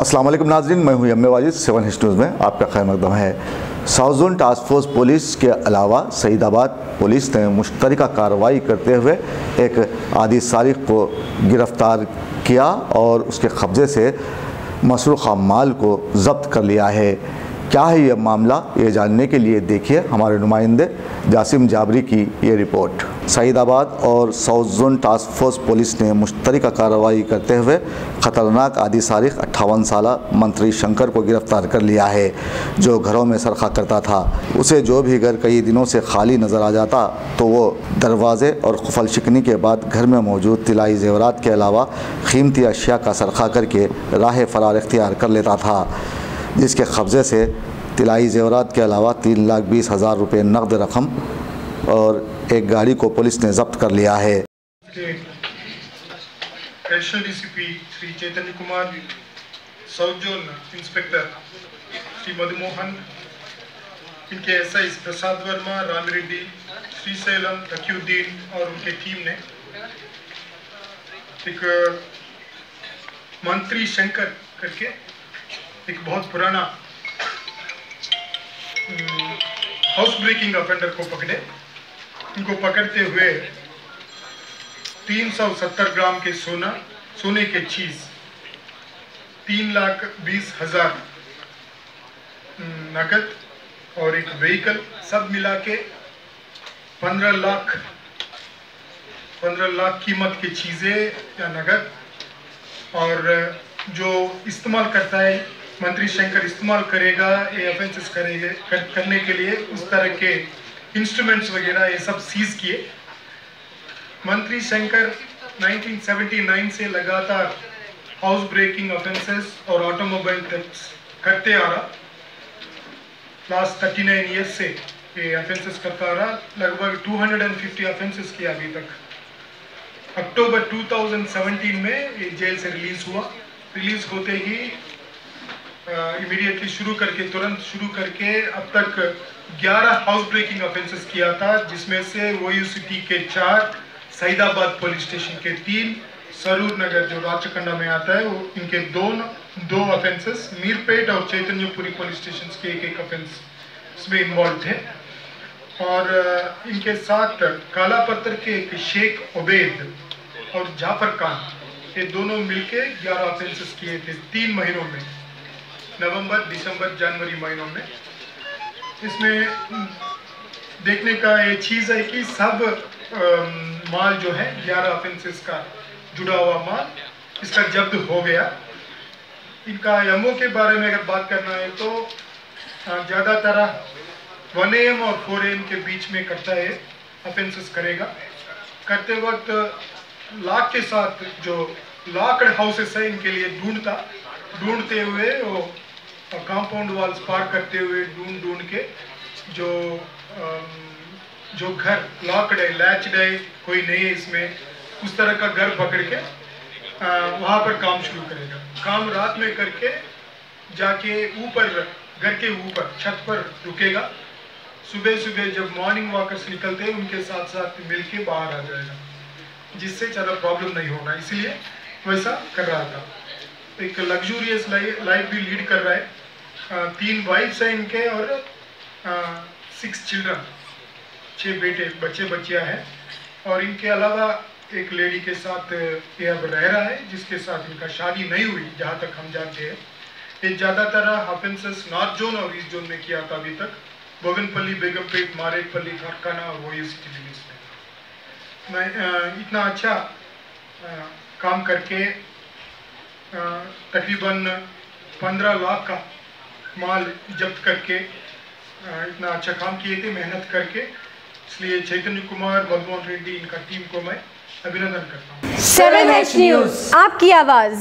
अस्सलाम वालेकुम नाज़रीन, मैं हूं यम्मे वाजिद। 7 हिट्स न्यूज़ में आपका खैर मकदम है। South zone task force police के अलावा सईदाबाद पुलिस ने मुश्तरका कार्रवाई करते हुए एक आदि सारिक को गिरफ़्तार किया और उसके कब्ज़े से मसरूक़ा माल को ज़ब्त कर लिया है। क्या है यह मामला, ये जानने के लिए देखिए हमारे नुमाइंदे जासिम जाबरी की ये रिपोर्ट। सईदाबाद और south zone task force police ने मुश्तरका कार्रवाई करते हुए ख़तरनाक आदि सारिक 58 साला मंत्री शंकर को गिरफ़्तार कर लिया है, जो घरों में सरखा करता था। उसे जो भी घर कई दिनों से खाली नज़र आ जाता तो वो दरवाज़े और खुफल शिकनी के बाद घर में मौजूद तिलाई जेवरात के अलावा कीमती अशिया का सरखा करके राह फरार इख्तियार कर लेता था, जिसके कब्ज़े से तिलाई जेवरात के अलावा 3,20,000 रुपये नकद रकम और एक गाड़ी को पुलिस ने जब्त कर लिया है। Additional DCP Shri Chaitanya Kumar, south zone inspector Shri Madhumohan, इनके एसआई प्रसाद वर्मा, राम रेड्डी, श्रीशैलम, तकीउद्दीन और उनके टीम ने एक मंत्री शंकर करके एक बहुत पुराना हाउस ब्रेकिंग ऑफेंडर को पकड़े। इनको पकड़ते हुए 370 ग्राम के सोने के चीज, 3,20,000 नकद और एक व्हीकल, सब मिला के 15 लाख कीमत की चीजें या नगद। और जो इस्तेमाल करता है मंत्री शंकर, इस्तेमाल करेगा ये ऑफेंसेस करने के लिए, उस तरह के इंस्ट्रूमेंट्स वगैरह ये सब सीज किए। मंत्री शंकर 1979 से लगातार हाउस ब्रेकिंग ऑफेंसेस और ऑटोमोबाइल थेफ्ट्स करते आ रहा। लास्ट 39 ईयर्स से ये ऑफेंसेस करता आ रहा। लगभग 250 ऑफेंसेस किया अभी तक। अक्टूबर 2017 में ये जेल से रिलीज हुआ। रिलीज होते ही इमीडिएटली तुरंत शुरू करके अब तक 11 हाउस ब्रेकिंग ऑफेंसेस किया था, जिसमें से ओयू सिटी के 4, सईदाबाद पुलिस स्टेशन के 3, सरूर नगर जो राचकंडा में आता है वो इनके 2 ऑफेंसेस, मीरपेट और चैतन्यपुरी पुलिस स्टेशन के एक ऑफेंस इसमें इन्वॉल्व थे। और इनके साथ काला पत्थर के एक शेख उबैद और जाफर खान, ये दोनों मिलके 11 ऑफेंसेस किए थे 3 महीनों में, नवंबर, दिसंबर, जनवरी महीनों में। इसमें देखने का ये चीज़ है कि सब माल जो है 11 ऑफेंसेस का जुड़ा हुआ माल इसका जब्त हो गया। इनका एमओ के बारे में अगर बात करना है तो ज़्यादातर 1 AM और 4 AM के बीच में करता है, ऑफेंसेस करेगा। करते वक्त लॉक के साथ जो लॉक्ड हाउसेस है इनके लिए ढूंढते हुए वो कंपाउंड वॉल्स पार करते हुए ढूंढ के जो घर लॉक्ड है, लैच्ड है, कोई नहीं है इसमें, उस तरह का घर पकड़ के वहाँ पर काम शुरू करेगा। काम रात में करके जाके ऊपर, घर के ऊपर छत पर रुकेगा। सुबह जब मॉर्निंग वॉकर्स निकलते हैं उनके साथ मिलके बाहर आ जाएगा, जिससे ज़्यादा प्रॉब्लम नहीं होगा, इसलिए वैसा कर रहा था। एक लग्जूरियस लाइफ भी लीड कर रहा है। 3 वाइफ्स हैं इनके और 6 चिल्ड्रन, 6 बच्चियां हैं। और इनके अलावा एक लेडी के साथ ये अब रह रहा है, जिसके साथ इनका शादी नहीं हुई जहाँ तक हम जानते हैं। ये ज़्यादातर ऑफेंसेस नॉर्थ जोन और ईस्ट जोन में किया था अभी तक, बोगनपल्ली, बेगमपेट, मारेटपल्ली, खारखाना और ओयू सिटी लिमिट्स में। मैं इतना अच्छा काम करके तकरीबन 15 लाख का माल जब्त करके इतना अच्छा काम किए थे मेहनत करके, इसलिए चैतन्य कुमार, मधुमोहन रेड्डी, इनका टीम को मैं अभिनंदन करता हूँ। 7 H न्यूज़, आपकी आवाज़।